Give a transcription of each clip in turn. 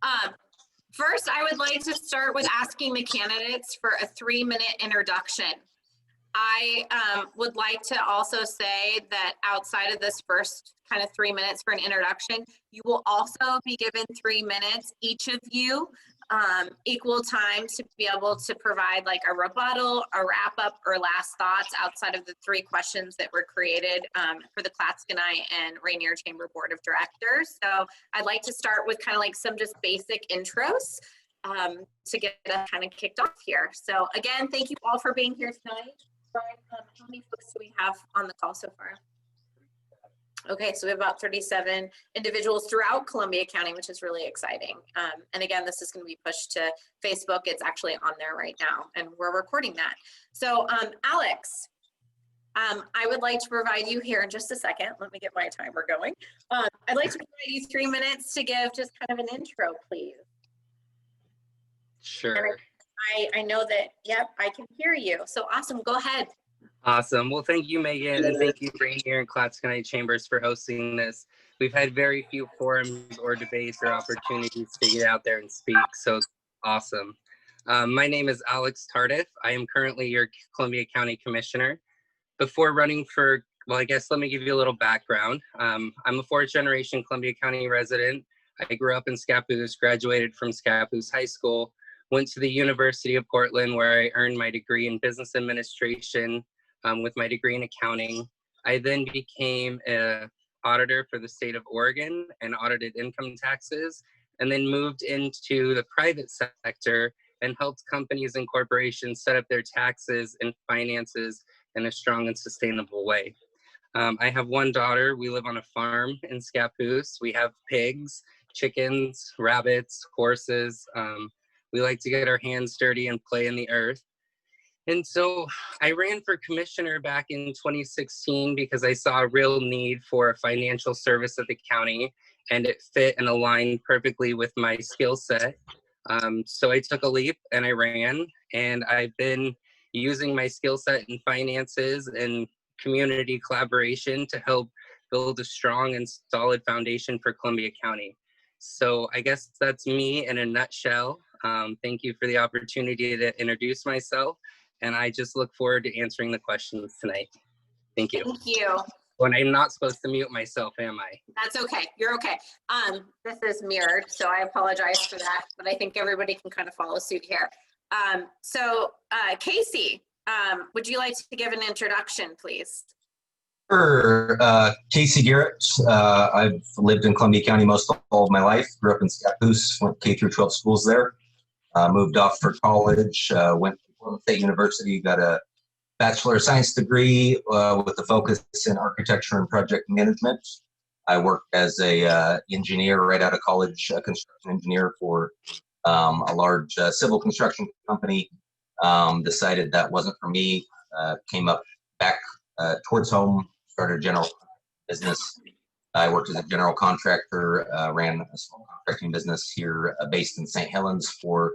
Um, First, I would like to start with asking the candidates for a 3-minute introduction. I would like to also say that outside of this first kind of 3 minutes for an introduction, you will also be given 3 minutes, each of you, equal time to be able to provide like a rebuttal, a wrap up, or last thoughts outside of the 3 questions that were created for the Clatskanie and Rainier Chamber Board of Directors. So I'd like to start with kind of like some just basic intros to get us kind of kicked off here. So again, thank you all for being here tonight. Brian, how many folks do we have on the call so far? Okay, so we have about 37 individuals throughout Columbia County, which is really exciting. And again, this is going to be pushed to Facebook. It's actually on there right now, and we're recording that. So Alex, I would like to provide you here in just a second. Let me get my timer going. I'd like to provide you 3 minutes to give just kind of an intro, please. Sure. I know that, yep, I can hear you. So awesome, go ahead. Awesome. Well, thank you, Megan, and thank you, Rainier and Clatskanie Chambers, for hosting this. We've had very few forums or debates or opportunities to get out there and speak, so it's awesome. My name is Alex Tardif. I am currently your Columbia County Commissioner. Before running for, well, I guess let me give you a little background. I'm a 4th-generation Columbia County resident. I grew up in Scappoose, graduated from Scappoose High School, went to the University of Portland, where I earned my degree in business administration with my degree in accounting. I then became an auditor for the state of Oregon and audited income taxes, and then moved into the private sector and helped companies and corporations set up their taxes and finances in a strong and sustainable way. I have 1 daughter. We live on a farm in Scappoose. We have pigs, chickens, rabbits, horses. We like to get our hands dirty and play in the earth. And so I ran for commissioner back in 2016 because I saw a real need for a financial service at the county, and it fit and aligned perfectly with my skill set. So I took a leap and I ran, and I've been using my skill set in finances and community collaboration to help build a strong and solid foundation for Columbia County. So I guess that's me in a nutshell. Thank you for the opportunity to introduce myself, and I just look forward to answering the questions tonight. Thank you. Thank you. When I'm not supposed to mute myself, am I? That's okay. You're okay. This is mirrored, so I apologize for that, but I think everybody can kind of follow suit here. Casey, would you like to give an introduction, please? Sure. Casey Garrett. I've lived in Columbia County most all of my life. Grew up in Scappoose, went K through 12 schools there. Moved off for college, went to Portland State University, got a Bachelor of Science degree with a focus in architecture and project management. I worked as a engineer right out of college, a construction engineer for a large civil construction company. Decided that wasn't for me. Came up back towards home, started a general business. I worked as a general contractor, ran a small contracting business here based in St. Helens for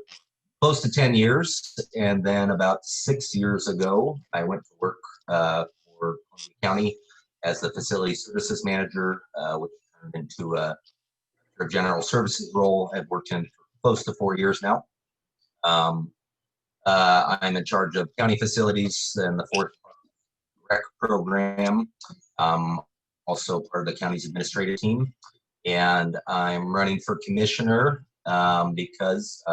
close to 10 years. And then about 6 years ago, I went to work for Columbia County as the facility services manager, which turned into a general services role. I've worked in for close to 4 years now. I'm in charge of county facilities and the 4th Rec program. Also part of the county's administrative team, and I'm running for commissioner because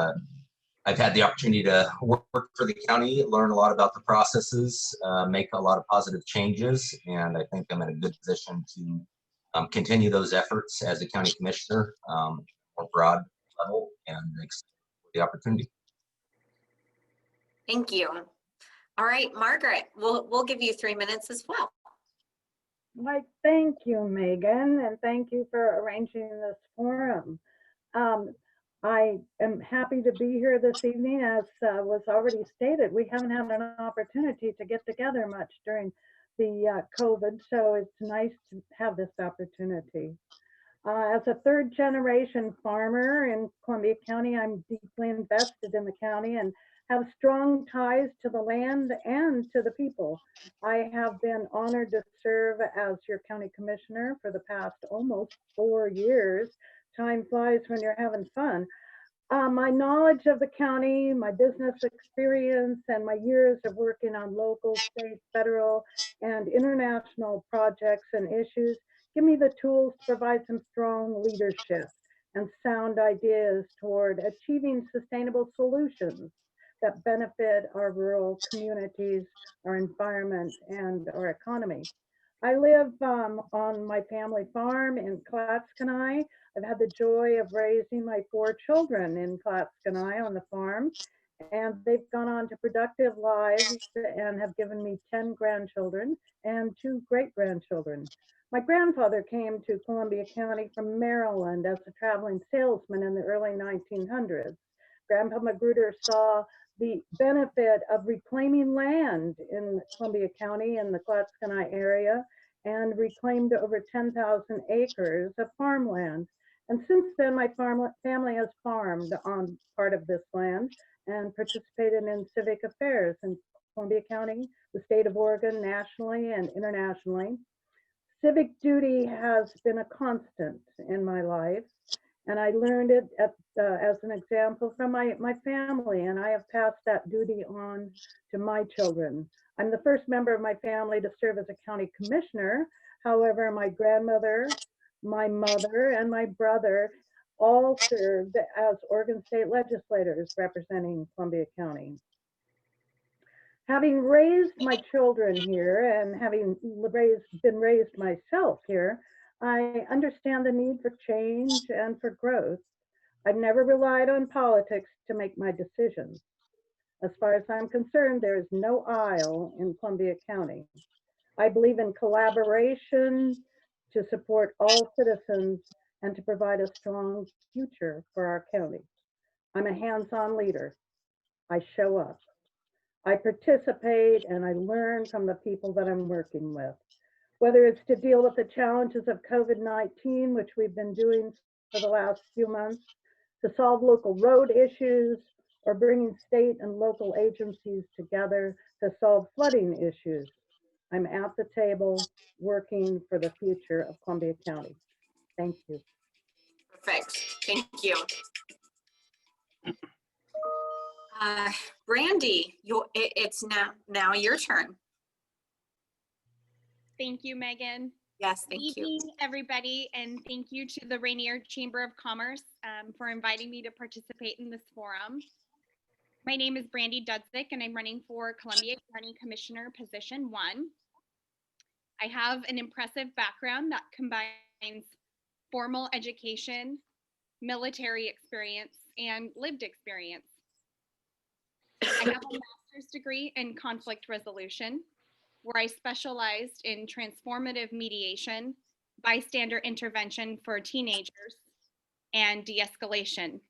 I've had the opportunity to work for the county, learn a lot about the processes, make a lot of positive changes, and I think I'm in a good position to continue those efforts as a county commissioner, more broad level, and excited for the opportunity. Thank you. All right, Margaret, we'll give you 3 minutes as well. Why, thank you, Megan, and thank you for arranging this forum. I am happy to be here this evening. As was already stated, we haven't had an opportunity to get together much during the COVID, so it's nice to have this opportunity. As a 3rd-generation farmer in Columbia County, I'm deeply invested in the county and have strong ties to the land and to the people. I have been honored to serve as your county commissioner for the past almost 4 years, time flies when you're having fun. My knowledge of the county, my business experience, and my years of working on local, state, federal, and international projects and issues give me the tools to provide some strong leadership and sound ideas toward achieving sustainable solutions that benefit our rural communities, our environment, and our economy. I live on my family farm in Clatskanie. I've had the joy of raising my 4 children in Clatskanie on the farm, and they've gone on to productive lives and have given me 10 grandchildren and 2 great-grandchildren. My grandfather came to Columbia County from Maryland as a traveling salesman in the early 1900s. Grandpa Magruder saw the benefit of reclaiming land in Columbia County in the Clatskanie area and reclaimed over 10,000 acres of farmland. And since then, my family has farmed on part of this land and participated in civic affairs in Columbia County, the state of Oregon, nationally and internationally. Civic duty has been a constant in my life, and I learned it as an example from my family, and I have passed that duty on to my children. I'm the first member of my family to serve as a county commissioner. However, my grandmother, my mother, and my brother all served as Oregon state legislators representing Columbia County. Having raised my children here and having been raised myself here, I understand the need for change and for growth. I've never relied on politics to make my decisions. As far as I'm concerned, there is no aisle in Columbia County. I believe in collaboration to support all citizens and to provide a strong future for our county. I'm a hands-on leader. I show up. I participate and I learn from the people that I'm working with. Whether it's to deal with the challenges of COVID-19, which we've been doing for the last few months, to solve local road issues, or bringing state and local agencies together to solve flooding issues. I'm at the table working for the future of Columbia County. Thank you. Perfect. Thank you. Brandy, it's now your turn. Thank you, Megan. Yes, thank Good you. evening, everybody, and thank you to the Rainier Chamber of Commerce for inviting me to participate in this forum. My name is Brandy Dudzik, and I'm running for Columbia County Commissioner Position 1. I have an impressive background that combines formal education, military experience, and lived experience. I have a master's degree in conflict resolution, where I specialized in transformative mediation, bystander intervention for teenagers, and de-escalation.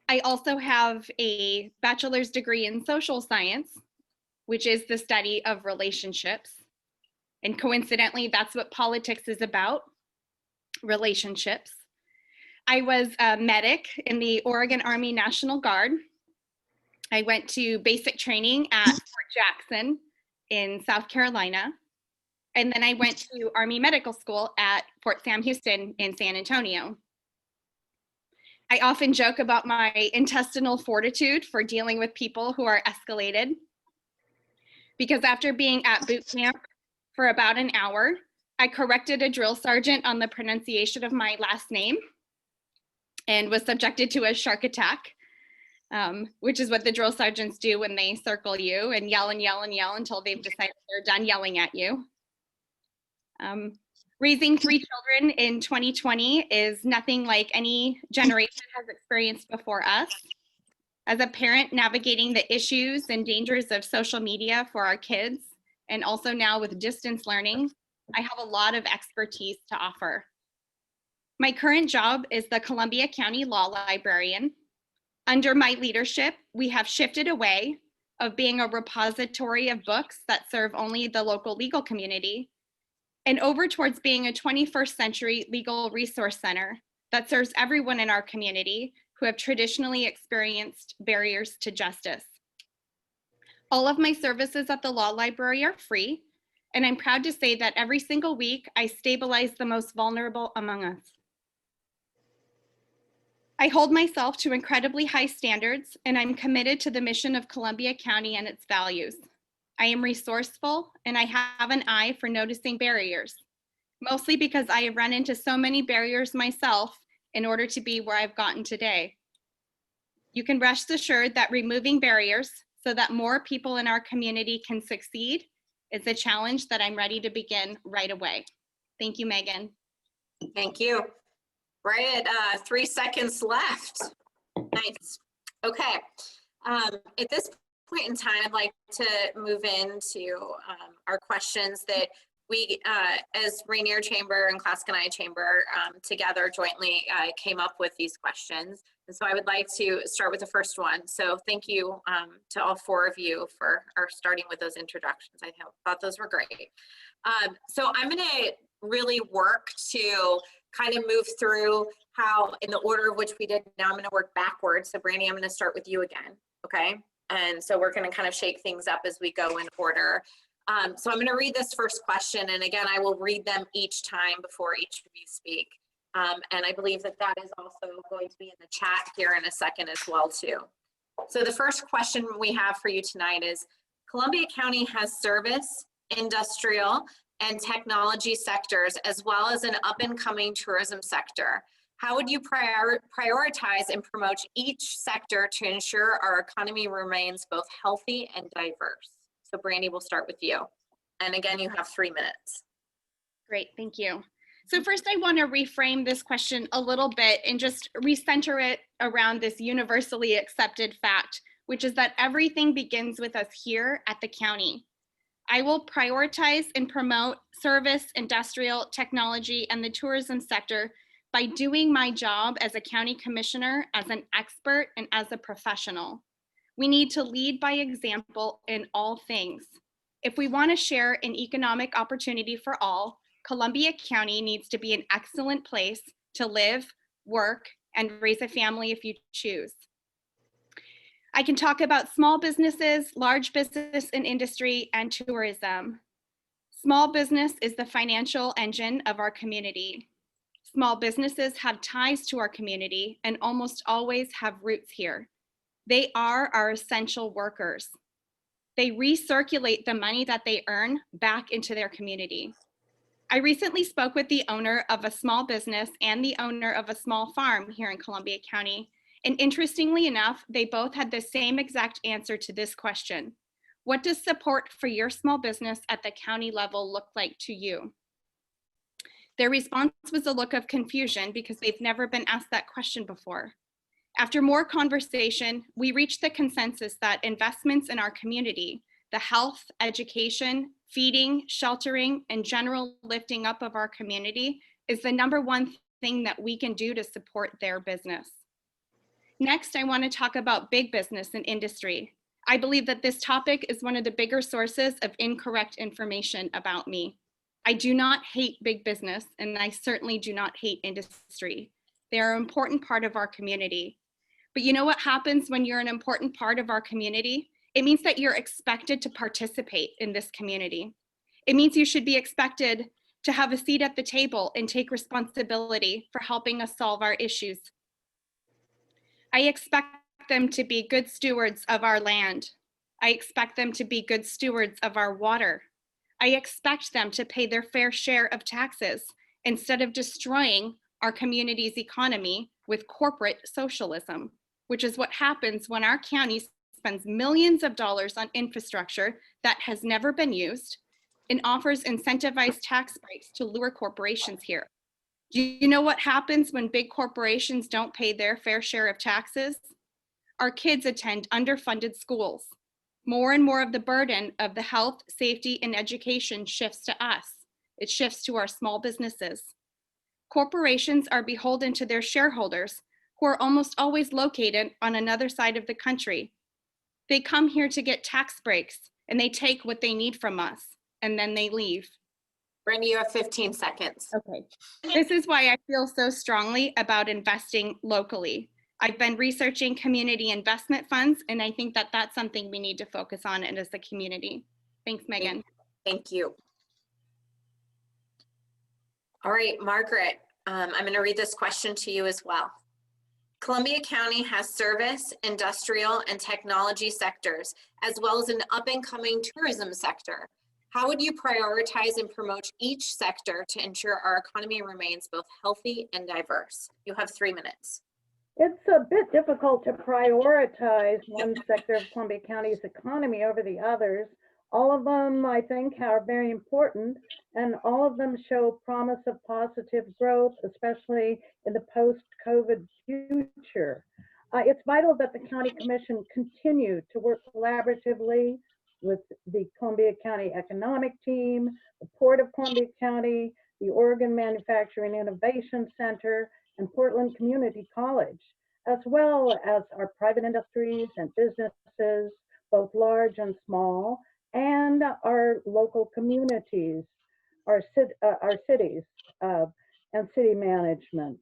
I also have a bachelor's degree in social science, which is the study of relationships. And coincidentally, that's what politics is about, relationships. I was a medic in the Oregon Army National Guard. I went to basic training at Fort Jackson in South Carolina. And then I went to Army Medical School at Fort Sam Houston in San Antonio. I often joke about my intestinal fortitude for dealing with people who are escalated, because after being at boot camp for about an hour, I corrected a drill sergeant on the pronunciation of my last name and was subjected to a shark attack, which is what the drill sergeants do when they circle you and yell and yell and yell until they've decided they're done yelling at you. Raising 3 children in 2020 is nothing like any generation has experienced before us. As a parent, navigating the issues and dangers of social media for our kids, and also now with distance learning, I have a lot of expertise to offer. My current job is the Columbia County Law Librarian. Under my leadership, we have shifted away of being a repository of books that serve only the local legal community and over towards being a 21st century legal resource center that serves everyone in our community who have traditionally experienced barriers to justice. All of my services at the law library are free, and I'm proud to say that every single week I stabilize the most vulnerable among us. I hold myself to incredibly high standards, and I'm committed to the mission of Columbia County and its values. I am resourceful, and I have an eye for noticing barriers, mostly because I have run into so many barriers myself in order to be where I've gotten today. You can rest assured that removing barriers so that more people in our community can succeed is a challenge that I'm ready to begin right away. Thank you, Megan. Thank you. Right at 3 seconds left. Nice. Okay. At this point in time, I'd like to move into our questions that we, as Rainier Chamber and Clatskanie Chamber, together jointly came up with these questions. And so I would like to start with the first one. So thank you to all 4 of you for starting with those introductions. I thought those were great. So I'm going to really work to kind of move through how, in the order of which we did. Now I'm going to work backwards. So Brandy, I'm going to start with you again. Okay. And so we're going to kind of shake things up as we go in order. So I'm going to read this first question. And again, I will read them each time before each of you speak. And I believe that that is also going to be in the chat here in a second as well too. So the first question we have for you tonight is, Columbia County has service, industrial, and technology sectors, as well as an up-and-coming tourism sector. How would you prioritize and promote each sector to ensure our economy remains both healthy and diverse? So Brandy, we'll start with you. And again, you have 3 minutes. Great, thank you. So first I want to reframe this question a little bit and just recenter it around this universally accepted fact, which is that everything begins with us here at the county. I will prioritize and promote service, industrial, technology, and the tourism sector by doing my job as a county commissioner, as an expert, and as a professional. We need to lead by example in all things. If we want to share an economic opportunity for all, Columbia County needs to be an excellent place to live, work, and raise a family if you choose. I can talk about small businesses, large business and industry, and tourism. Small business is the financial engine of our community. Small businesses have ties to our community and almost always have roots here. They are our essential workers. They recirculate the money that they earn back into their community. I recently spoke with the owner of a small business and the owner of a small farm here in Columbia County. And interestingly enough, they both had the same exact answer to this question. What does support for your small business at the county level look like to you? Their response was a look of confusion because they've never been asked that question before. After more conversation, we reached the consensus that investments in our community, the health, education, feeding, sheltering, and general lifting up of our community is the #1 thing that we can do to support their business. Next, I want to talk about big business and industry. I believe that this topic is one of the bigger sources of incorrect information about me. I do not hate big business, and I certainly do not hate industry. They are an important part of our community. But you know what happens when you're an important part of our community? It means that you're expected to participate in this community. It means you should be expected to have a seat at the table and take responsibility for helping us solve our issues. I expect them to be good stewards of our land. I expect them to be good stewards of our water. I expect them to pay their fair share of taxes instead of destroying our community's economy with corporate socialism, which is what happens when our county spends millions of dollars on infrastructure that has never been used and offers incentivized tax breaks to lure corporations here. Do you know what happens when big corporations don't pay their fair share of taxes? Our kids attend underfunded schools. More and more of the burden of the health, safety, and education shifts to us. It shifts to our small businesses. Corporations are beholden to their shareholders, who are almost always located on another side of the country. They come here to get tax breaks, and they take what they need from us, and then they leave. Brandy, you have 15 seconds. Okay. This is why I feel so strongly about investing locally. I've been researching community investment funds, and I think that that's something we need to focus on as a community. Thanks, Megan. Thank you. All right, Margaret, I'm going to read this question to you as well. Columbia County has service, industrial, and technology sectors, as well as an up-and-coming tourism sector. How would you prioritize and promote each sector to ensure our economy remains both healthy and diverse? You have 3 minutes. It's a bit difficult to prioritize one sector of Columbia County's economy over the others. All of them, I think, are very important, and all of them show promise of positive growth, especially in the post-COVID future. It's vital that the County Commission continue to work collaboratively with the Columbia County Economic Team, the Port of Columbia County, the Oregon Manufacturing Innovation Center, and Portland Community College, as well as our private industries and businesses, both large and small, and our local communities, our cities, and city management.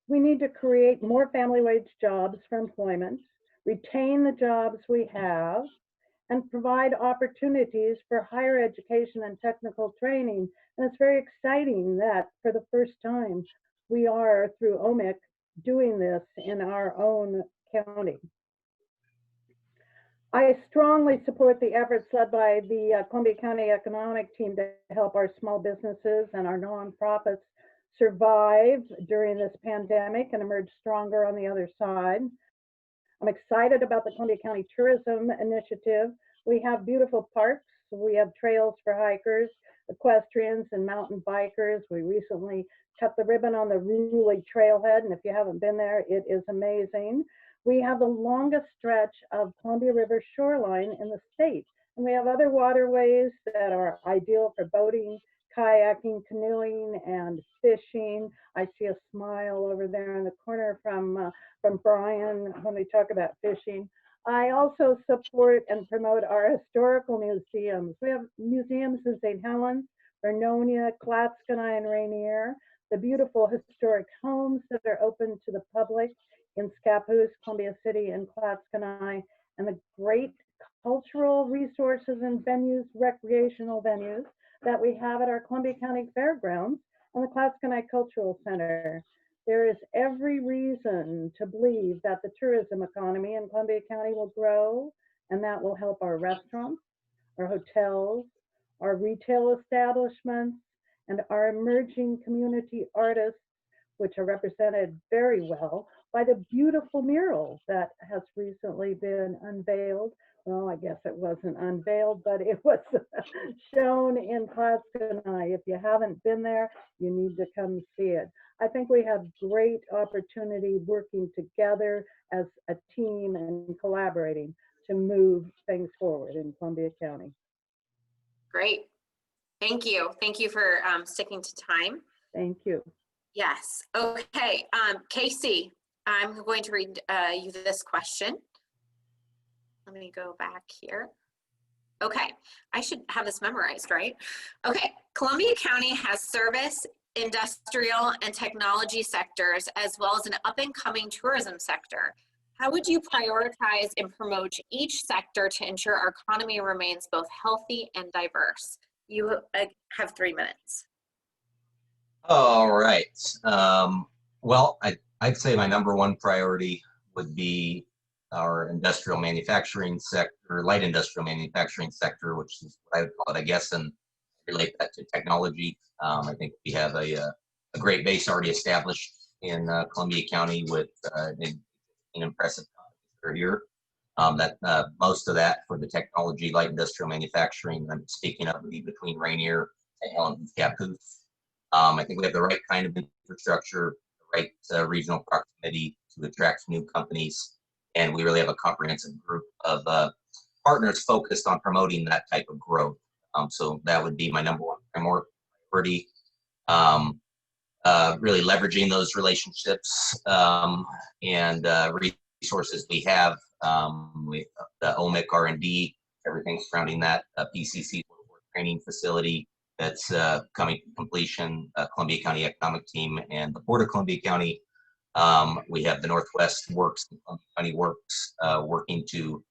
We need to create more family wage jobs for employment, retain the jobs we have, and provide opportunities for higher education and technical training. And it's very exciting that for the first time, we are, through OMIC, doing this in our own county. I strongly support the efforts led by the Columbia County Economic Team to help our small businesses and our nonprofits survive during this pandemic and emerge stronger on the other side. I'm excited about the Columbia County Tourism Initiative. We have beautiful parks. We have trails for hikers, equestrians, and mountain bikers. We recently cut the ribbon on the Ruley Trailhead, and if you haven't been there, it is amazing. We have the longest stretch of Columbia River shoreline in the state, and we have other waterways that are ideal for boating, kayaking, canoeing, and fishing. I see a smile over there in the corner from Brian when we talk about fishing. I also support and promote our historical museums. We have museums in St. Helens, Vernonia, Clatskanie, and Rainier, the beautiful historic homes that are open to the public in Scappoose, Columbia City, and Clatskanie, and the great cultural resources and venues, recreational venues that we have at our Columbia County Fairgrounds and the Clatskanie Cultural Center. There is every reason to believe that the tourism economy in Columbia County will grow, and that will help our restaurants, our hotels, our retail establishments, and our emerging community artists, which are represented very well by the beautiful mural that has recently been unveiled. Well, I guess it wasn't unveiled, but it was shown in Clatskanie. If you haven't been there, you need to come see it. I think we have great opportunity working together as a team and collaborating to move things forward in Columbia County. Great. Thank you. Thank you for sticking to time. Thank you. Yes. Okay. Casey, I'm going to read you this question. Let me go back here. Okay. I should have this memorized, right? Okay. Columbia County has service, industrial, and technology sectors, as well as an up-and-coming tourism sector. How would you prioritize and promote each sector to ensure our economy remains both healthy and diverse? You have 3 minutes. All right. Well, I'd say my number one priority would be our industrial manufacturing sector, light industrial manufacturing sector, which is what I would call it, I guess, and relate that to technology. I think we have a great base already established in Columbia County with an impressive companies that are here. That most of that for the technology, light industrial manufacturing, I'm speaking of, would be between Rainier, St. Helens, and Scappoose. I think we have the right kind of infrastructure, the right regional proximity to attract new companies, and we really have a comprehensive group of partners focused on promoting that type of growth. So that would be my number one priority. Really leveraging those relationships and resources we have. The OMIC R&D, everything surrounding that, PCC training facility that's coming to completion, Columbia County Economic Team, and the Port of Columbia County. We have the Northwest Works, Columbia County Works, working to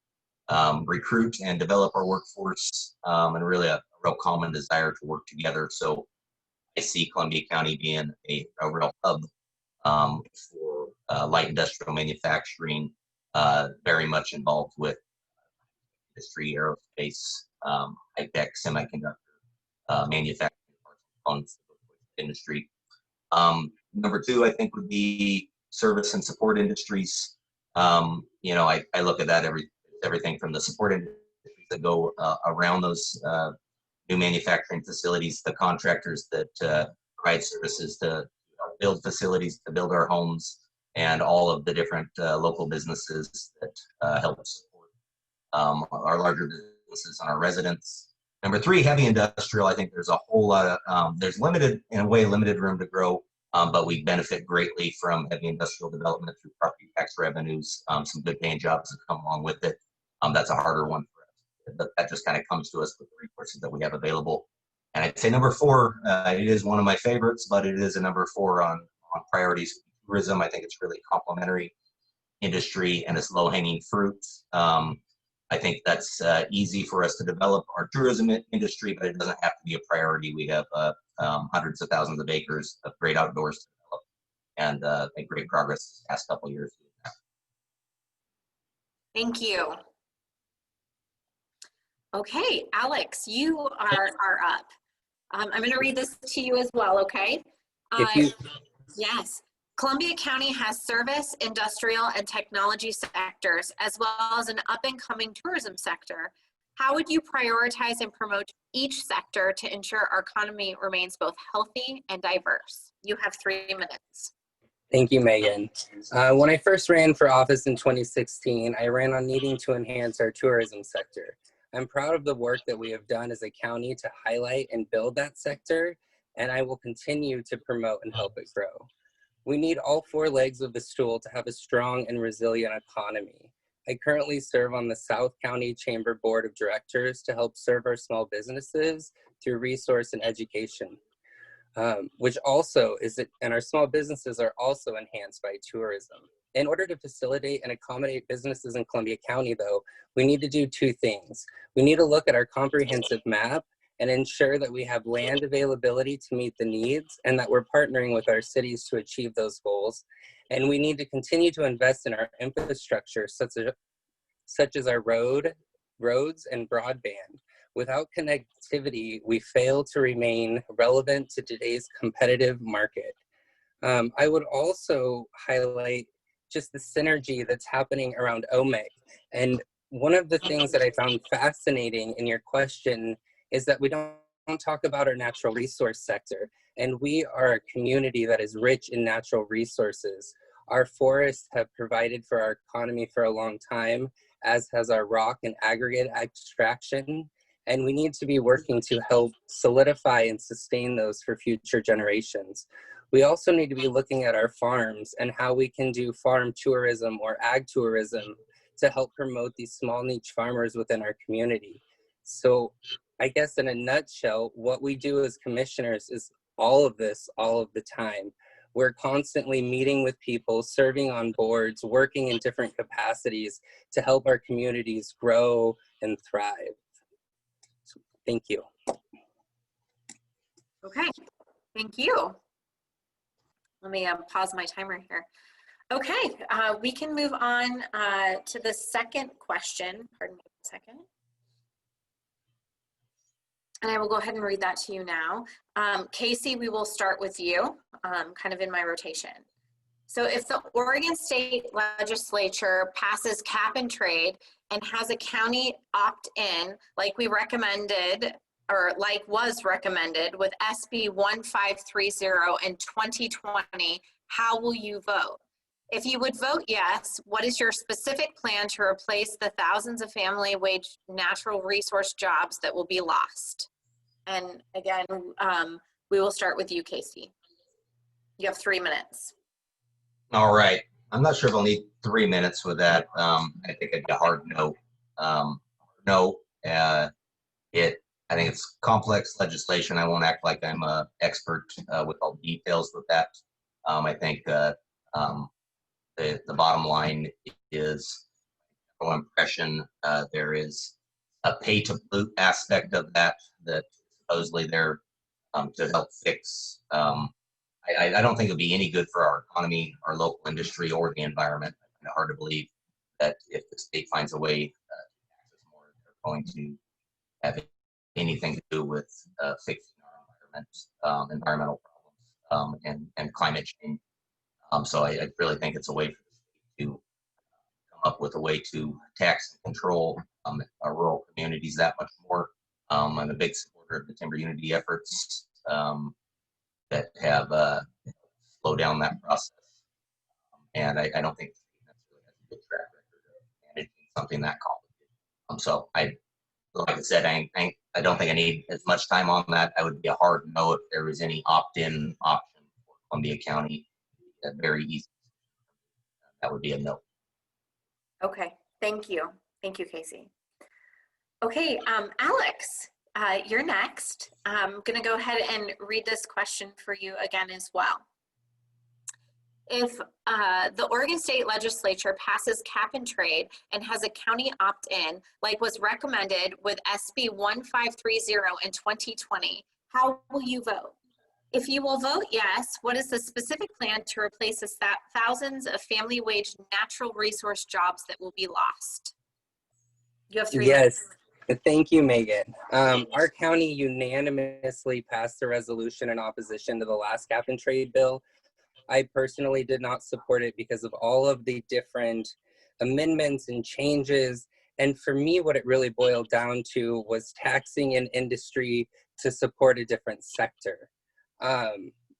recruit and develop our workforce, and really a real common desire to work together. So I see Columbia County being a real hub for light industrial manufacturing, very much involved with industry, aerospace, high-tech semiconductor manufacturing components industry. Number two, I think, would be service and support industries. I look at that everything from the support industries that go around those new manufacturing facilities, the contractors that provide services to build facilities, to build our homes, and all of the different local businesses that help support our larger businesses and our residents. Number three, heavy industrial. I think there's a whole lot of, there's limited room to grow, but we benefit greatly from heavy industrial development through property tax revenues, some good paying jobs that come along with it. That's a harder one for us, but that just kind of comes to us with the resources that we have available. And I'd say number four, it is one of my favorites, but it is a number four on priorities. Tourism, I think it's really complementary industry and it's low hanging fruit. I think that's easy for us to develop our tourism industry, but it doesn't have to be a priority. We have hundreds of thousands of acres of great outdoors to develop and made great progress this past couple of years. Thank you. Okay, Alex, you are up. I'm going to read this to you as well, okay? Yes. Columbia County has service, industrial, and technology sectors, as well as an up-and-coming tourism sector. How would you prioritize and promote each sector to ensure our economy remains both healthy and diverse? You have 3 minutes. Thank you, Megan. When I first ran for office in 2016, I ran on needing to enhance our tourism sector. I'm proud of the work that we have done as a county to highlight and build that sector, and I will continue to promote and help it grow. We need all four legs of the stool to have a strong and resilient economy. I currently serve on the South County Chamber Board of Directors to help serve our small businesses through resource and education, which also is, and our small businesses are also enhanced by tourism. In order to facilitate and accommodate businesses in Columbia County, though, we need to do two things. We need to look at our comprehensive map and ensure that we have land availability to meet the needs and that we're partnering with our cities to achieve those goals. And we need to continue to invest in our infrastructure, such as our roads and broadband. Without connectivity, we fail to remain relevant to today's competitive market. I would also highlight just the synergy that's happening around OMIC. And one of the things that I found fascinating in your question is that we don't talk about our natural resource sector. And we are a community that is rich in natural resources. Our forests have provided for our economy for a long time, as has our rock and aggregate extraction. And we need to be working to help solidify and sustain those for future generations. We also need to be looking at our farms and how we can do farm tourism or ag tourism to help promote these small niche farmers within our community. So I guess in a nutshell, what we do as commissioners is all of this all of the time. We're constantly meeting with people, serving on boards, working in different capacities to help our communities grow and thrive. So, thank you. Okay, thank you. Let me pause my timer here. Okay, we can move on to the second question. Pardon me a second. And I will go ahead and read that to you now. Casey, we will start with you, kind of in my rotation. So if the Oregon State Legislature passes cap and trade and has a county opt-in, like we recommended, or like was recommended with SB 1530 in 2020, how will you vote? If you would vote yes, what is your specific plan to replace the thousands of family wage natural resource jobs that will be lost? And again, we will start with you, Casey. You have 3 minutes. All right. I'm not sure if I'll need 3 minutes with that. I think it'd be a hard no. No. I think it's complex legislation. I won't act like I'm an expert with all the details with that. I think the bottom line is no impression. There is a pay to boot aspect of that supposedly there to help fix I don't think it'll be any good for our economy, our local industry, or the environment. It's hard to believe that if the state finds a way to tax us more, they're going to have anything to do with fixing our environment, environmental problems, and climate change. So I really think it's a way for the state to come up with a way to tax and control our rural communities that much more. I'm a big supporter of the timber unity efforts that have slowed down that process. And I don't think that's really has a good track record of managing something that complicated. So like I said, I don't think I need as much time on that. I would be a hard no if there was any opt-in option for Columbia County. Very easy. That would be a no. Okay, thank you. Thank you, Casey. Okay, Alex, you're next. I'm gonna go ahead and read this question for you again as well. If the Oregon State Legislature passes cap and trade and has a county opt-in, like was recommended with SB 1530 in 2020, how will you vote? If you will vote yes, what is the specific plan to replace the thousands of family wage natural resource jobs that will be lost? You have 3 minutes. Yes, thank you, Megan. Our county unanimously passed a resolution in opposition to the last cap and trade bill. I personally did not support it because of all of the different amendments and changes. And for me, what it really boiled down to was taxing an industry to support a different sector.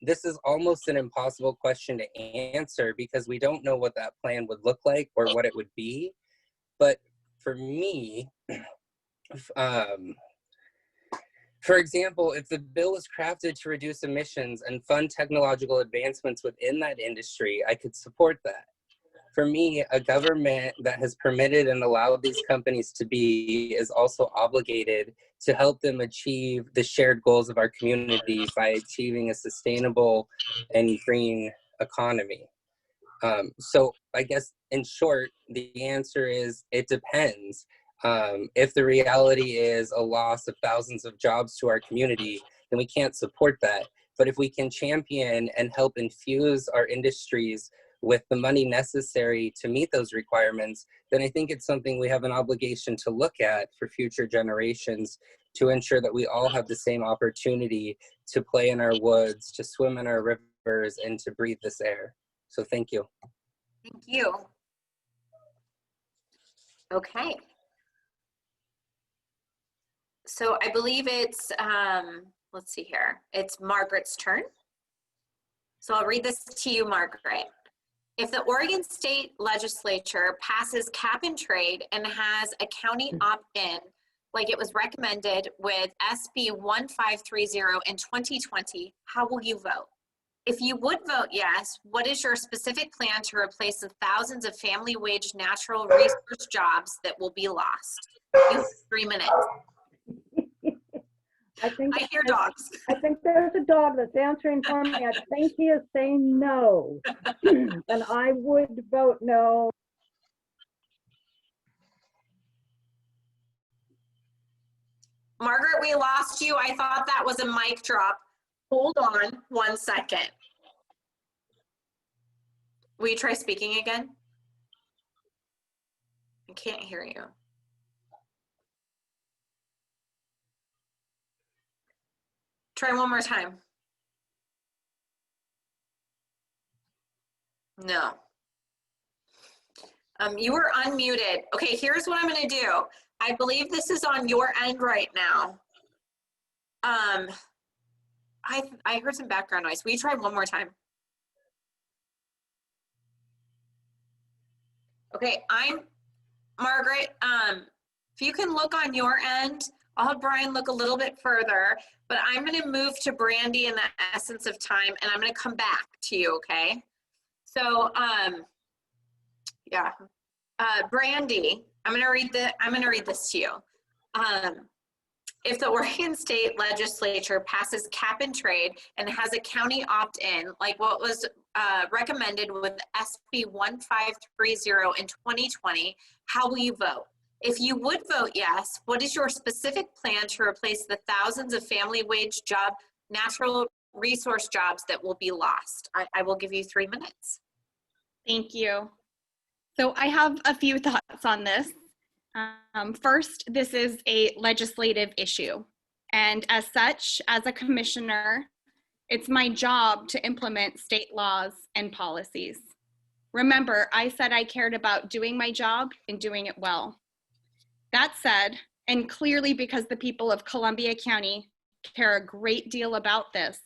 This is almost an impossible question to answer because we don't know what that plan would look like or what it would be. But for me, for example, if the bill was crafted to reduce emissions and fund technological advancements within that industry, I could support that. For me, a government that has permitted and allowed these companies to be is also obligated to help them achieve the shared goals of our community by achieving a sustainable and green economy. So I guess in short, the answer is it depends. If the reality is a loss of thousands of jobs to our community, then we can't support that. But if we can champion and help infuse our industries with the money necessary to meet those requirements, then I think it's something we have an obligation to look at for future generations to ensure that we all have the same opportunity to play in our woods, to swim in our rivers, and to breathe this air. So thank you. Thank you. Okay. So I believe it's, let's see here. It's Margaret's turn. So I'll read this to you, Margaret. If the Oregon State Legislature passes cap and trade and has a county opt-in, like it was recommended with SB 1530 in 2020, how will you vote? If you would vote yes, what is your specific plan to replace the thousands of family wage natural resource jobs that will be lost? You have 3 minutes. I hear dogs. I think there's a dog that's answering for me. I think he is saying no. And I would vote no. Margaret, we lost you. I thought that was a mic drop. Hold on 1 second. Will you try speaking again? I can't hear you. Try one more time. No. You were unmuted. Okay, here's what I'm gonna do. I believe this is on your end right now. I heard some background noise. Will you try one more time? Okay, Margaret, if you can look on your end, I'll have Brian look a little bit further, but I'm gonna move to Brandy in the essence of time, and I'm gonna come back to you, okay? So, yeah, Brandy, I'm gonna read this to you. If the Oregon State Legislature passes cap and trade and has a county opt-in, like what was recommended with SB 1530 in 2020, how will you vote? If you would vote yes, what is your specific plan to replace the thousands of family wage job natural resource jobs that will be lost. I will give you 3 minutes. Thank you. So I have a few thoughts on this. First, this is a legislative issue. And as such, as a commissioner, it's my job to implement state laws and policies. Remember, I said I cared about doing my job and doing it well. That said, and clearly because the people of Columbia County care a great deal about this,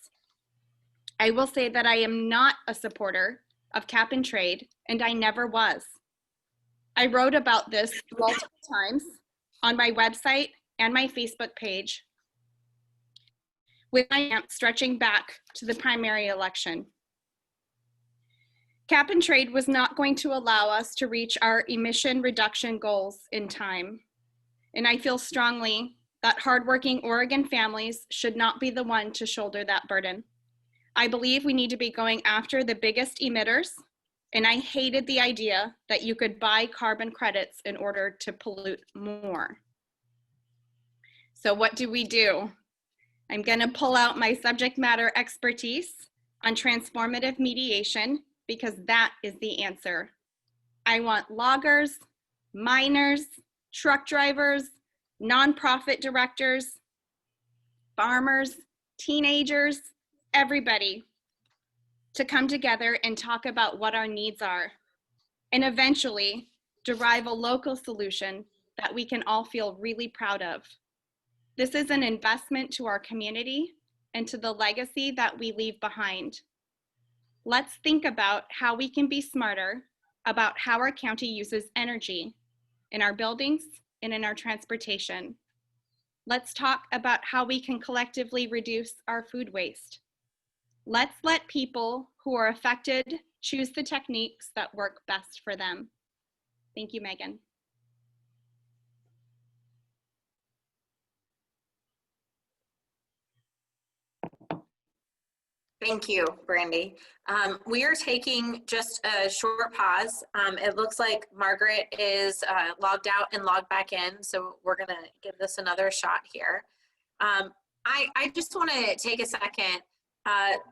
I will say that I am not a supporter of cap and trade, and I never was. I wrote about this multiple times on my website and my Facebook page, with my amp stretching back to the primary election. Cap and trade was not going to allow us to reach our emission reduction goals in time. And I feel strongly that hardworking Oregon families should not be the one to shoulder that burden. I believe we need to be going after the biggest emitters, and I hated the idea that you could buy carbon credits in order to pollute more. So what do? I'm gonna pull out my subject matter expertise on transformative mediation because that is the answer. I want loggers, miners, truck drivers, nonprofit directors, farmers, teenagers, everybody to come together and talk about what our needs are and eventually derive a local solution that we can all feel really proud of. This is an investment to our community and to the legacy that we leave behind. Let's think about how we can be smarter about how our county uses energy in our buildings and in our transportation. Let's talk about how we can collectively reduce our food waste. Let's let people who are affected choose the techniques that work best for them. Thank you, Megan. Thank you, Brandy. We are taking just a short pause. It looks like Margaret is logged out and logged back in, so we're gonna give this another shot here. I just wanna take a second.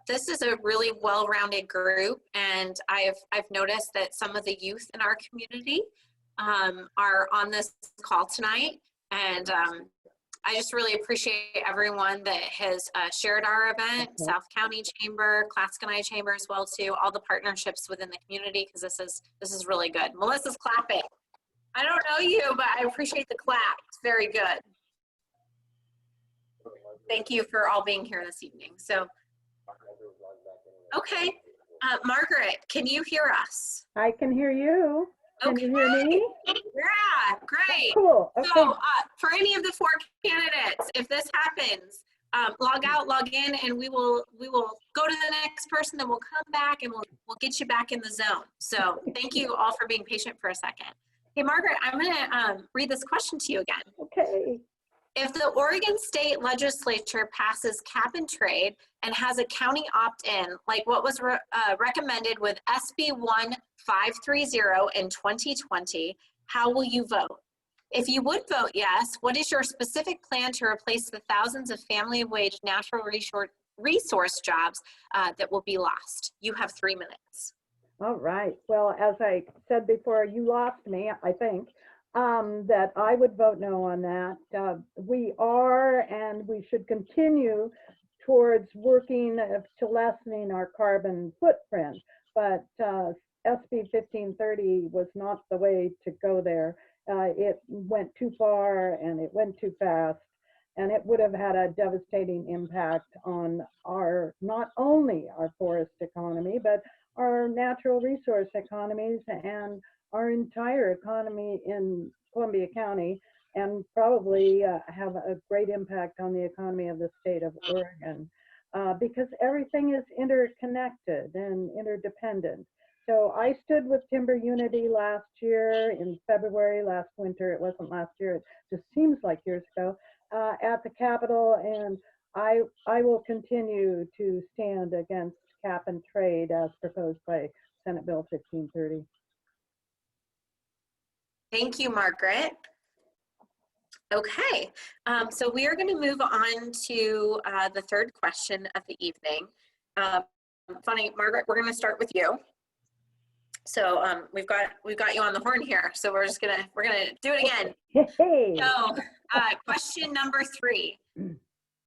This is a really well-rounded group, and I've noticed that some of the youth in our community are on this call tonight, and I just really appreciate everyone that has shared our event, South County Chamber, Clatskanie Chamber as well too, all the partnerships within the community, because this is really good. Melissa's clapping. I don't know you, but I appreciate the clap. It's very good. Thank you for all being here this evening. So, okay, Margaret, can you hear us? I can hear you. Can you hear me? Yeah, great. Cool. Okay. So for any of the 4 candidates, if this happens, log out, log in, and we will go to the next person, then we'll come back and we'll get you back in the zone. So thank you all for being patient for a second. Hey, Margaret, I'm gonna read this question to you again. Okay. If the Oregon State Legislature passes cap and trade and has a county opt-in, like what was recommended with SB 1530 in 2020, how will you vote? If you would vote yes, what is your specific plan to replace the thousands of family wage natural resource jobs that will be lost? You have 3 minutes. All right. Well, as I said before, you lost me, I think. That I would vote no on that. We are and we should continue towards working to lessening our carbon footprint, but SB 1530 was not the way to go there. It went too far and it went too fast, and it would have had a devastating impact on our, not only our forest economy, but our natural resource economies and our entire economy in Columbia County, and probably have a great impact on the economy of the state of Oregon, because everything is interconnected and interdependent. So I stood with Timber Unity last year in February, last winter. It wasn't last year, it just seems like years ago, at the Capitol, and I will continue to stand against cap and trade as proposed by Senate Bill 1530. Thank you, Margaret. Okay, so we are going to move on to the third question of the evening. Funny, Margaret, we're going to start with you. So we've got you on the horn here. So we're gonna do it again. Hey. So question number 3.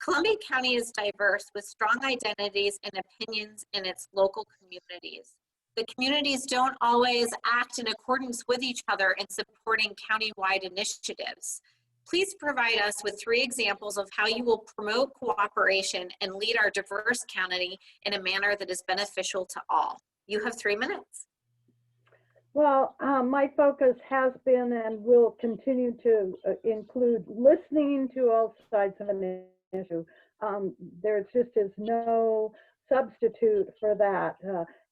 Columbia County is diverse with strong identities and opinions in its local communities. The communities don't always act in accordance with each other in supporting countywide initiatives. Please provide us with 3 examples of how you will promote cooperation and lead our diverse county in a manner that is beneficial to all. You have 3 minutes. Well, my focus has been and will continue to include listening to all sides of an issue. There just is no substitute for that.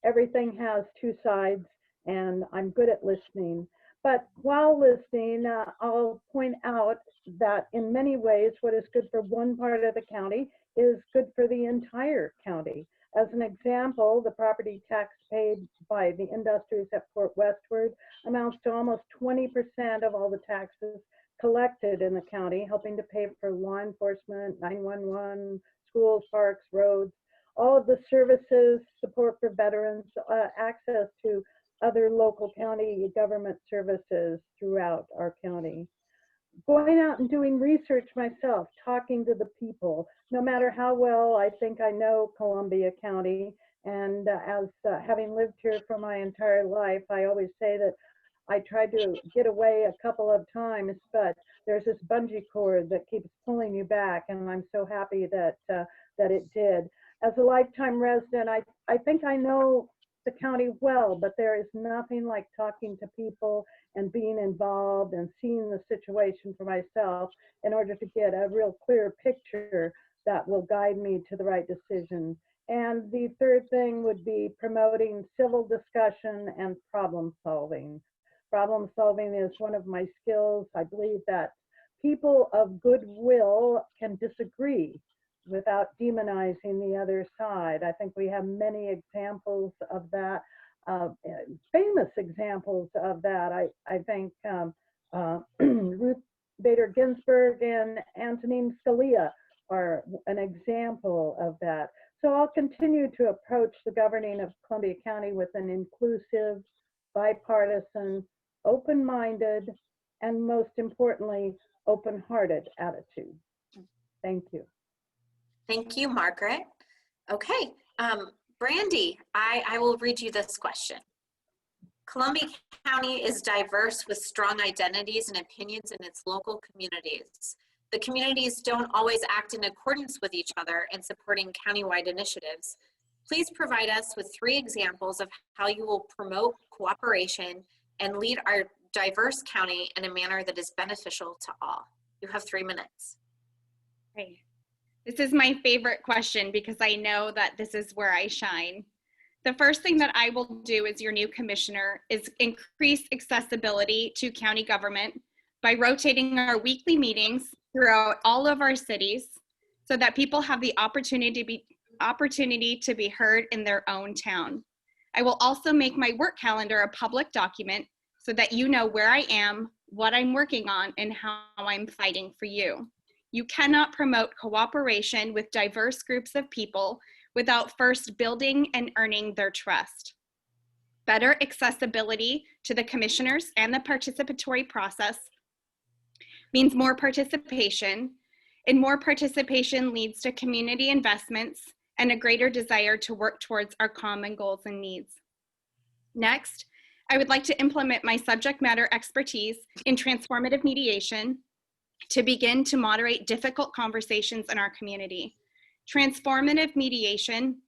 Everything has 2 sides, and I'm good at listening. But while listening, I'll point out that in many ways, what is good for one part of the county is good for the entire county. As an example, the property tax paid by the industries at Fort Westward amounts to almost 20% of all the taxes collected in the county, helping to pay for law enforcement, 911, schools, parks, roads, all of the services, support for veterans, access to other local county government services throughout our county. Going out and doing research myself, talking to the people, no matter how well I think I know Columbia County, and as having lived here for my entire life, I always say that I tried to get away a couple of times, but there's this bungee cord that keeps pulling you back, and I'm so happy that that it did. As a lifetime resident, I think I know the county well, but there is nothing like talking to people and being involved and seeing the situation for myself in order to get a real clear picture that will guide me to the right decision. And the third thing would be promoting civil discussion and problem solving. Problem solving is one of my skills. I believe that people of goodwill can disagree without demonizing the other side. I think we have many examples of that, famous examples of that. I think Ruth Bader Ginsburg and Antonin Scalia are an example of that. So I'll continue to approach the governing of Columbia County with an inclusive, bipartisan, open-minded, and most importantly, open-hearted attitude. Thank you. Thank you, Margaret. Okay, Brandy, I will read you this question. Columbia County is diverse with strong identities and opinions in its local communities. The communities don't always act in accordance with each other in supporting countywide initiatives. Please provide us with 3 examples of how you will promote cooperation and lead our diverse county in a manner that is beneficial to all. You have 3 minutes. Okay. This is my favorite question because I know that this is where I shine. The first thing that I will do as your new commissioner is increase accessibility to county government by rotating our weekly meetings throughout all of our cities so that people have the opportunity to be heard in their own town. I will also make my work calendar a public document so that you know where I am, what I'm working on, and how I'm fighting for you. You cannot promote cooperation with diverse groups of people without first building and earning their trust. Better accessibility to the commissioners and the participatory process means more participation, and more participation leads to community investments and a greater desire to work towards our common goals and needs. Next, I would like to implement my subject matter expertise in transformative mediation to begin to moderate difficult conversations in our community. Transformative mediation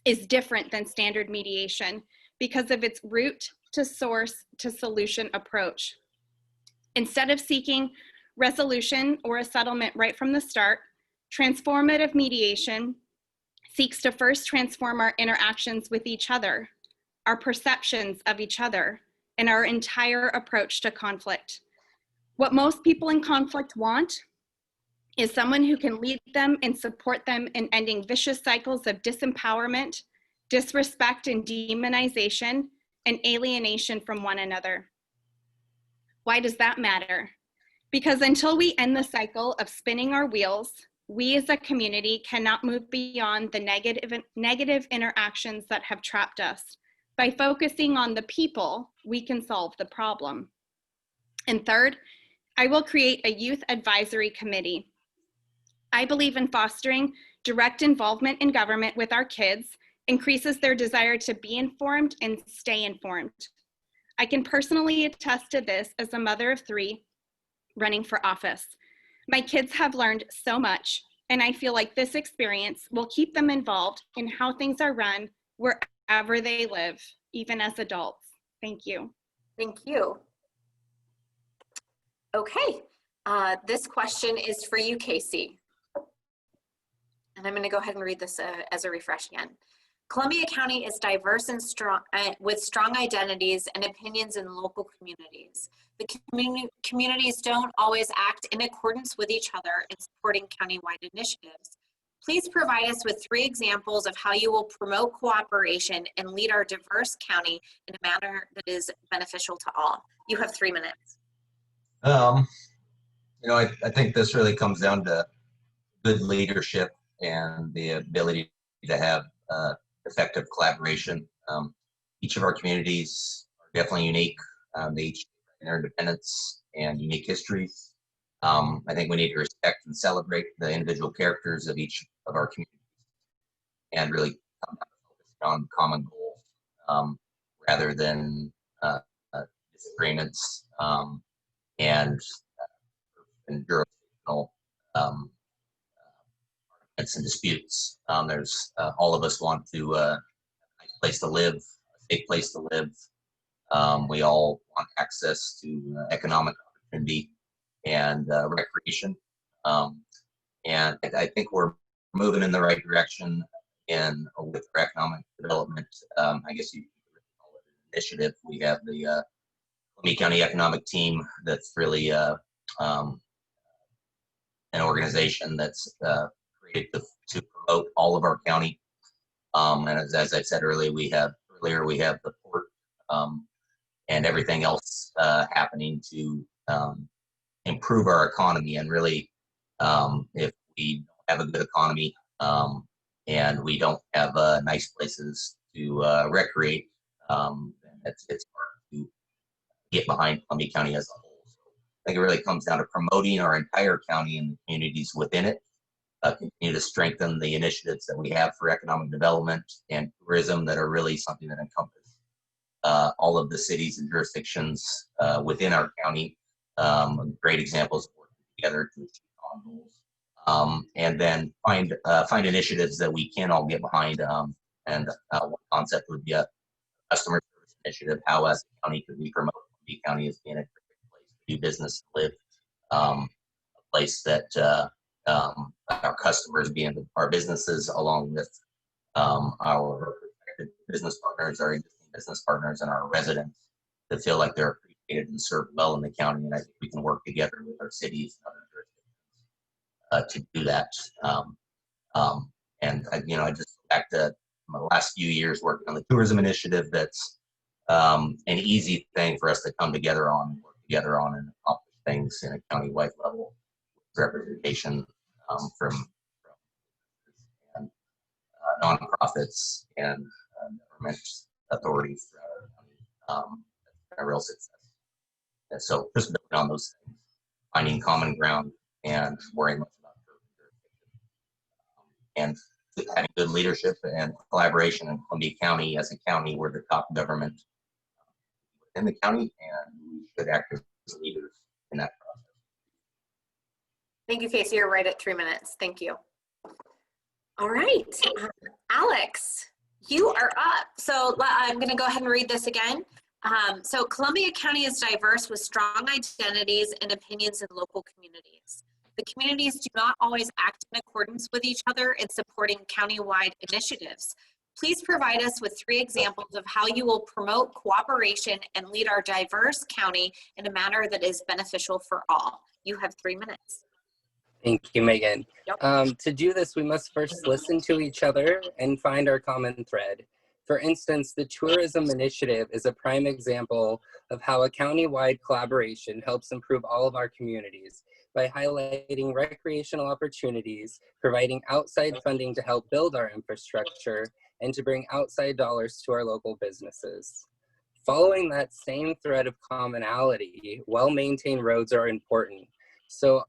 is different than standard mediation because of its root to source to solution approach. Instead of seeking resolution or a settlement right from the start, transformative mediation seeks to first transform our interactions with each other, our perceptions of each other, and our entire approach to conflict. What most people in conflict want is someone who can lead them and support them in ending vicious cycles of disempowerment, disrespect and demonization, and alienation from one another. Why does that matter? Because until we end the cycle of spinning our wheels, we as a community cannot move beyond the negative interactions that have trapped us. By focusing on the people, we can solve the problem. And third, I will create a youth advisory committee. I believe in fostering direct involvement in government with our kids increases their desire to be informed and stay informed. I can personally attest to this as a mother of 3 running for office. My kids have learned so much, and I feel like this experience will keep them involved in how things are run wherever they live, even as adults. Thank you. Thank you. Okay, this question is for you, Casey. And I'm going to go ahead and read this as a refresh again. Columbia County is diverse and strong, with strong identities and opinions in local communities. The communities don't always act in accordance with each other in supporting county-wide initiatives. Please provide us with 3 examples of how you will promote cooperation and lead our diverse county in a manner that is beneficial to all. You have 3 minutes. I think this really comes down to good leadership and the ability to have effective collaboration. Each of our communities are definitely unique. They each have their independence and unique histories. I think we need to respect and celebrate the individual characters of each of our communities and really come down to focus on common goals rather than disagreements and jurisdictional arguments and disputes. There's all of us want to a nice place to live, a safe place to live. We all want access to economic opportunity and recreation. And I think we're moving in the right direction with our economic development. I guess you could call it an initiative. We have the Columbia County Economic Team that's really an organization that's created to promote all of our county. And as I said earlier, we have the port and everything else happening to improve our economy. And really, if we don't have a good economy and we don't have nice places to recreate, then it's hard to get behind Columbia County as a whole. So I think it really comes down to promoting our entire county and the communities within it, continue to strengthen the initiatives that we have for economic development and tourism that are really something that encompass all of the cities and jurisdictions within our county. Great examples of working together to achieve common goals. And then find initiatives that we can all get behind. And one concept would be a customer service initiative. How as a county could we promote Columbia County as being a great place to do business, to live, a place that our customers, being our businesses, along with our business partners, our existing business partners, and our residents, to feel like they're appreciated and served well in the county. And I think we can work together with our cities and other jurisdictions to do that. And I just go back to my last few years working on the tourism initiative. That's an easy thing for us to come together on, work together on, and accomplish things in a county-wide level, representation from and nonprofits and government authorities throughout our county. A real success. And so just building on those things, finding common ground, and worrying much about jurisdiction. And having good leadership and collaboration in Columbia County. As a county, we're the top government within the county, and we should act as leaders in that process. Thank you, Casey. You're right at 3 minutes. Thank you. All right, Alex, you are up. So I'm going to go ahead and read this again. So Columbia County is diverse with strong identities and opinions in local communities. The communities do not always act in accordance with each other in supporting county-wide initiatives. Please provide us with 3 examples of how you will promote cooperation and lead our diverse county in a manner that is beneficial for all. You have 3 minutes. Thank you, Megan. Yep. To do this, we must first listen to each other and find our common thread. For instance, the tourism initiative is a prime example of how a county-wide collaboration helps improve all of our communities by highlighting recreational opportunities, providing outside funding to help build our infrastructure, and to bring outside dollars to our local businesses. Following that same thread of commonality, well-maintained roads are important. So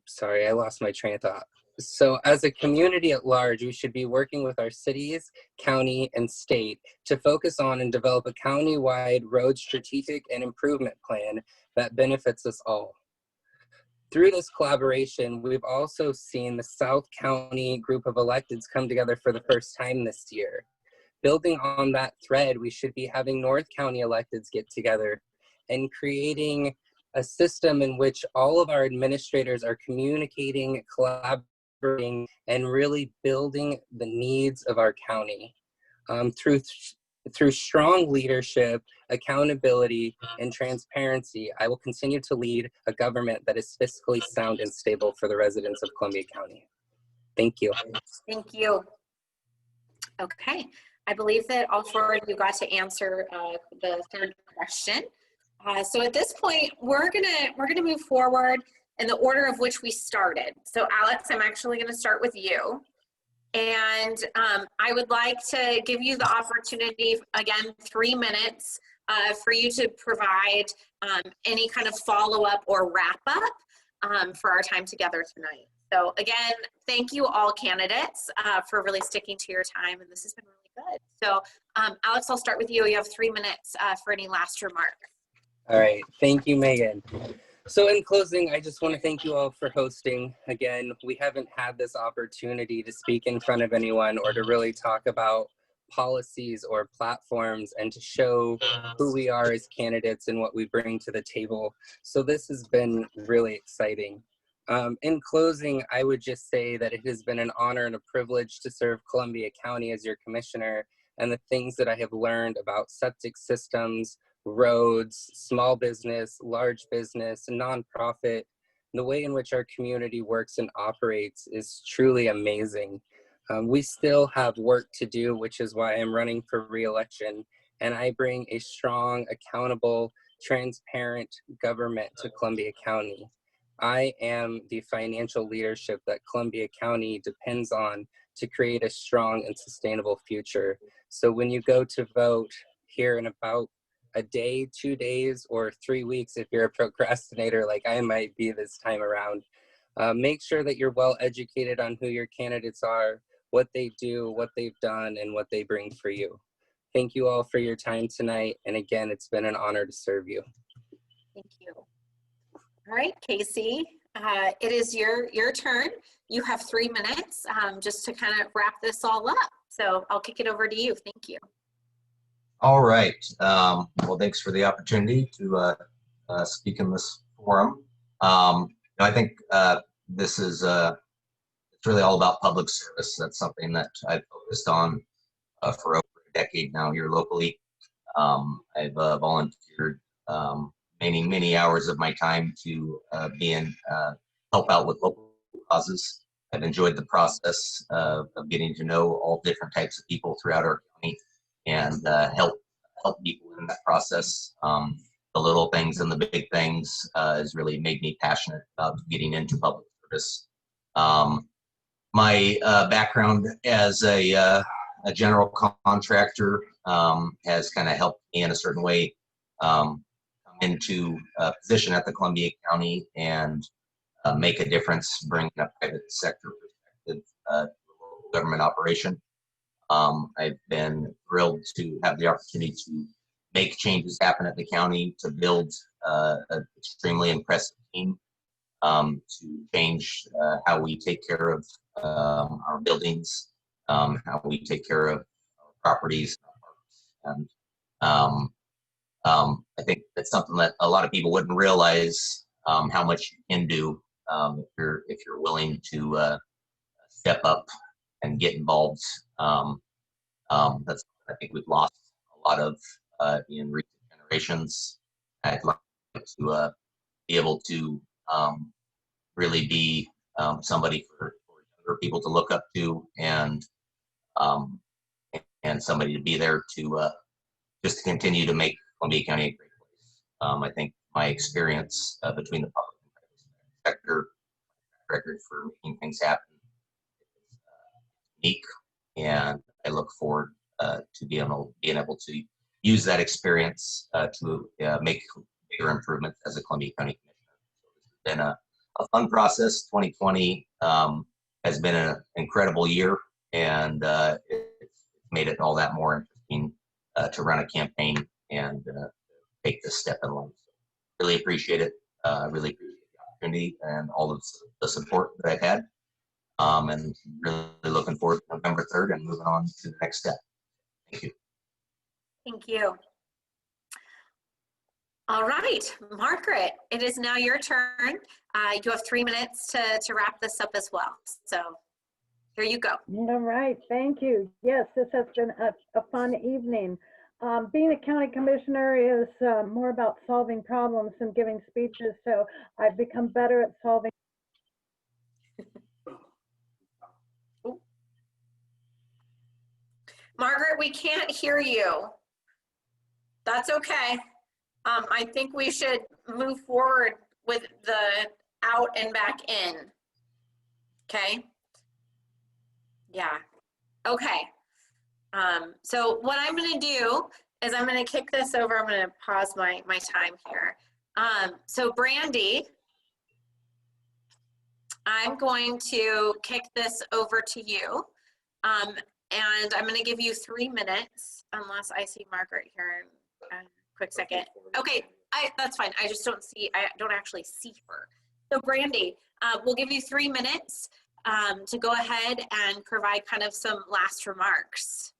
sorry, I lost my train of thought. So as a community at large, we should be working with our cities, county, and state to focus on and develop a county-wide road strategic and improvement plan that benefits us all. Through this collaboration, we've also seen the South County group of electeds come together for the first time this year. Building on that thread, we should be having North County electeds get together and creating a system in which all of our administrators are communicating, collaborating, and really building the needs of our county. Through strong leadership, accountability, and transparency, I will continue to lead a government that is fiscally sound and stable for the residents of Columbia County. Thank you. Thank you. Okay, I believe that all four of you got to answer the third question. So at this point, we're gonna move forward in the order of which we started. So Alex, I'm actually gonna start with you. And I would like to give you the opportunity, again, 3 minutes for you to provide any kind of follow-up or wrap-up for our time together tonight. So again, thank you all candidates for really sticking to your time, and this has been really good. So Alex, I'll start with you. You have 3 minutes for any last remarks. All right, thank you, Megan. So in closing, I just want to thank you all for hosting. Again, we haven't had this opportunity to speak in front of anyone or to really talk about policies or platforms and to show who we are as candidates and what we bring to the table. So this has been really exciting. In closing, I would just say that it has been an honor and a privilege to serve Columbia County as your commissioner, and the things that I have learned about septic systems, roads, small business, large business, nonprofit, the way in which our community works and operates is truly amazing. We still have work to do, which is why I'm running for re-election, and I bring a strong, accountable, transparent government to Columbia County. I am the financial leadership that Columbia County depends on to create a strong and sustainable future. So when you go to vote here in about a day, 2 days, or 3 weeks, if you're a procrastinator like I might be this time around, make sure that you're well educated on who your candidates are, what they do, what they've done, and what they bring for you. Thank you all for your time tonight. And again, it's been an honor to serve you. Thank you. All right, Casey, it is your turn. You have 3 minutes just to kind of wrap this all up. So I'll kick it over to you. Thank you. All right. Well, thanks for the opportunity to speak in this forum. I think this is it's really all about public service. That's something that I've focused on for over a decade now here locally. I've volunteered many hours of my time to help out with local causes. I've enjoyed the process of getting to know all different types of people throughout our county and help people in that process. The little things and the big things has really made me passionate about getting into public service. My background as a general contractor has kind of helped me in a certain way come into a position at the Columbia County and make a difference, bringing a private sector perspective to local government operation. I've been thrilled to have the opportunity to make changes happen at the county, to build an extremely impressive team, to change how we take care of our buildings, how we take care of our properties, and I think that's something that a lot of people wouldn't realize how much you can do if you're willing to step up and get involved. That's I think we've lost a lot of in recent generations. I'd like to be able to really be somebody for younger people to look up to and and somebody to be there to just to continue to make Columbia County a great place. I think my experience between the public and private sector record for making things happen is unique, and I look forward to being able to use that experience to make bigger improvements as a Columbia County Commissioner. So this has been a fun process. 2020 has been an incredible year, and it's made it all that more interesting to run a campaign and take this step in life. So really appreciate it. Really appreciate the opportunity and all of the support that I've had. And really looking forward to November 3rd and moving on to the next step. Thank you. Thank you. All right, Margaret, it is now your turn. You have 3 minutes to wrap this up as well. So here you go. All right, thank you. Yes, this has been a fun evening. Being a county commissioner is more about solving problems than giving speeches, so I've become better at solving. Margaret, we can't hear you. That's okay. I think we should move forward with the out and back in. Okay. Yeah. Okay. So what I'm going to do is I'm going to kick this over. I'm going to pause my time here. So Brandy, I'm going to kick this over to you. And I'm going to give you 3 minutes, unless I see Margaret here in a quick second. Okay, that's fine. I just don't actually see her. So Brandy, we'll give you 3 minutes to go ahead and provide kind of some last remarks.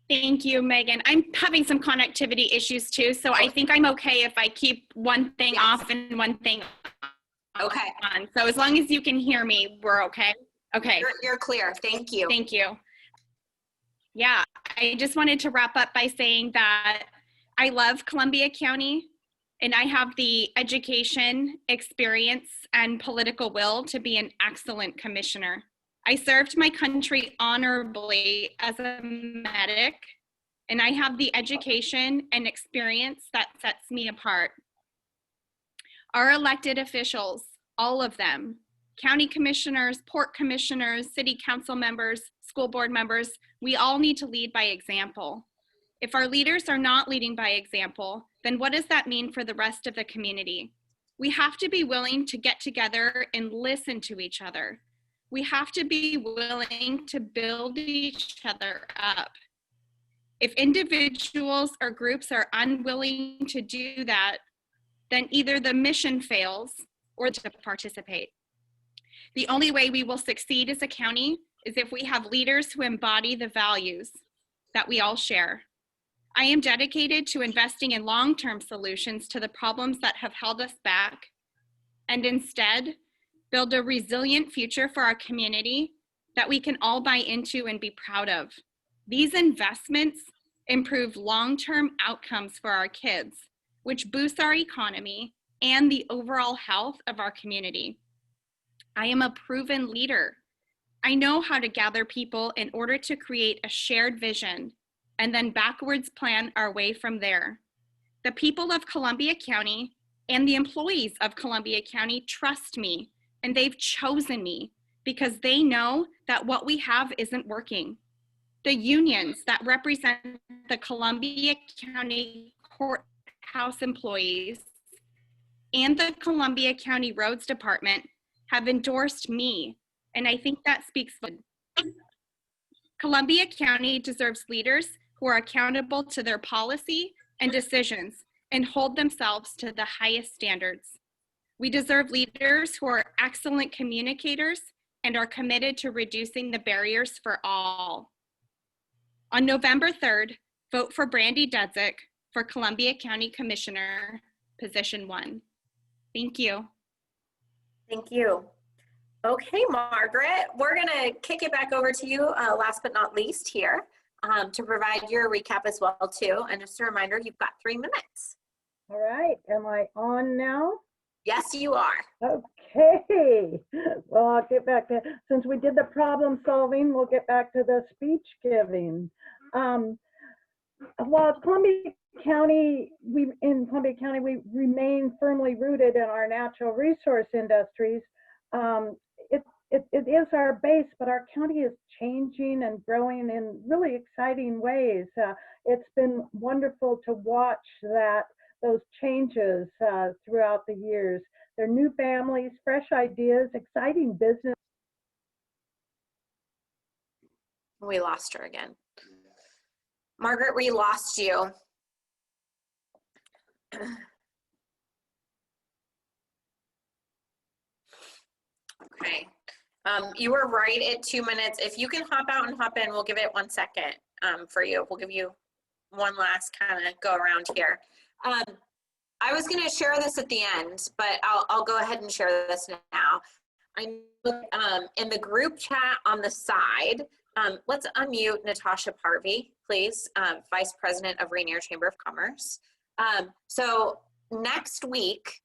Thank you, Megan. I'm having some connectivity issues too, so I think I'm okay if I keep one thing off and one thing Okay. on. So as long as you can hear me, we're okay. Okay. You're clear. Thank you. Thank you. Yeah, I just wanted to wrap up by saying that I love Columbia County, and I have the education, experience, and political will to be an excellent commissioner. I served my country honorably as a medic, and I have the education and experience that sets me apart. Our elected officials, all of them, county commissioners, port commissioners, city council members, school board members, we all need to lead by example. If our leaders are not leading by example, then what does that mean for the rest of the community? We have to be willing to get together and listen to each other. We have to be willing to build each other up. If individuals or groups are unwilling to do that, then either the mission fails or to participate. The only way we will succeed as a county is if we have leaders who embody the values that we all share. I am dedicated to investing in long-term solutions to the problems that have held us back, and instead build a resilient future for our community that we can all buy into and be proud of. These investments improve long-term outcomes for our kids, which boosts our economy and the overall health of our community. I am a proven leader. I know how to gather people in order to create a shared vision and then backwards plan our way from there. The people of Columbia County and the employees of Columbia County trust me, and they've chosen me because they know that what we have isn't working. The unions that represent the Columbia County Courthouse employees and the Columbia County Roads Department have endorsed me, and I think that speaks for Columbia County deserves leaders who are accountable to their policy and decisions and hold themselves to the highest standards. We deserve leaders who are excellent communicators and are committed to reducing the barriers for all. On November 3rd, vote for Brandy Dudzik for Columbia County Commissioner, position 1. Thank you. Thank you. Okay, Margaret, we're gonna kick it back over to you, last but not least here, to provide your recap as well too. And just a reminder, you've got 3 minutes. All right, am I on now? Yes, you are. Okay, well, I'll get back to, since we did the problem solving, we'll get back to the speech giving. While in Columbia County, we remain firmly rooted in our natural resource industries. It is our base, but our county is changing and growing in really exciting ways. It's been wonderful to watch those changes throughout the years. There are new families, fresh ideas, exciting business. We lost her again. Margaret, we lost you. Okay. You were right at 2 minutes. If you can hop out and hop in, we'll give it 1 second for you. We'll give you one last kind of go around here. I was going to share this at the end, but I'll go ahead and share this now. I know in the group chat on the side, let's unmute Natasha Parvey, please, Vice President of Rainier Chamber of Commerce. So next week,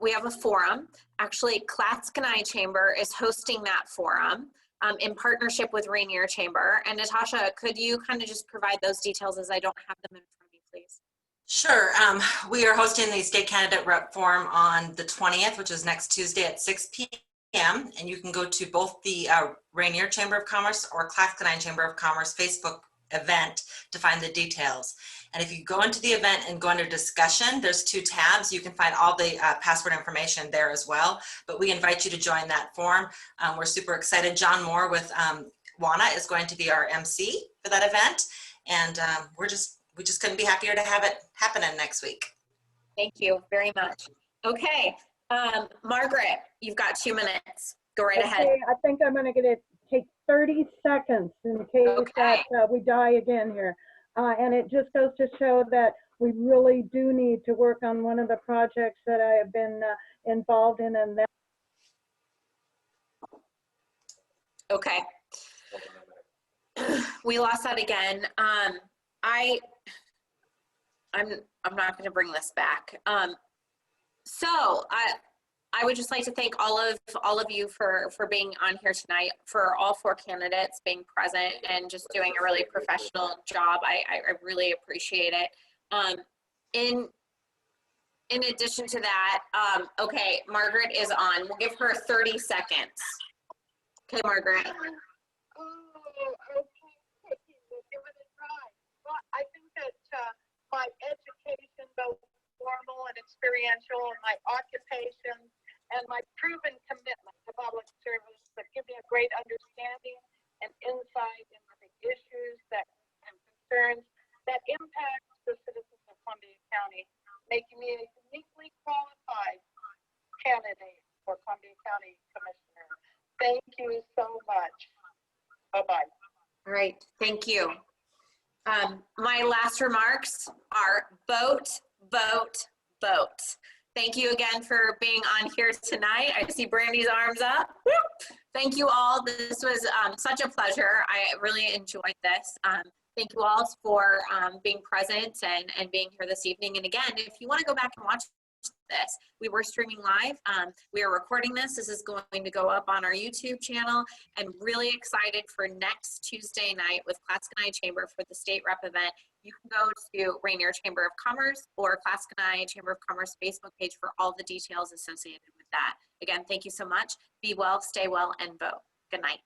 we have a forum. Actually, Clatskanie Chamber is hosting that forum in partnership with Rainier Chamber. And Natasha, could you kind of just provide those details as I don't have them in front of me, please? Sure. We are hosting the state candidate rep forum on the 20th, which is next Tuesday at 6 p.m. And you can go to both the Rainier Chamber of Commerce or Clatskanie Chamber of Commerce Facebook event to find the details. And if you go into the event and go under discussion, there's 2 tabs. You can find all the password information there as well. But we invite you to join that forum. We're super excited. John Moore with WANA is going to be our MC for that event. And we just couldn't be happier to have it happening next week. Thank you very much. Okay, Margaret, you've got 2 minutes. Go right ahead. I think I'm going to take 30 seconds in case that we die again here. And it just goes to show that we really do need to work on one of the projects that I have been involved in, and that. Okay. We lost that again. I'm not going to bring this back. So I would just like to thank all of you for being on here tonight, for all 4 candidates being present and just doing a really professional job. I really appreciate it. In addition to that, okay, Margaret is on. We'll give her 30 seconds. Okay, Margaret. Well, I think that my education, both formal and experiential, and my occupation, and my proven commitment to public service that give me a great understanding and insight into the issues and concerns that impact the citizens of Columbia County, making me a uniquely qualified candidate for Columbia County Commissioner. Thank you so much. Bye-bye. All right, thank you. My last remarks are vote, vote, vote. Thank you again for being on here tonight. I see Brandy's arms up. Woo! Thank you all. This was such a pleasure. I really enjoyed this. Thank you all for being present and being here this evening. And again, if you want to go back and watch this, we were streaming live. We are recording this. This is going to go up on our YouTube channel, and really excited for next Tuesday night with Clatskanie Chamber for the state rep event. You can go to Rainier Chamber of Commerce or Clatskanie Chamber of Commerce Facebook page for all the details associated with that. Again, thank you so much. Be well, stay well, and vote. Good night.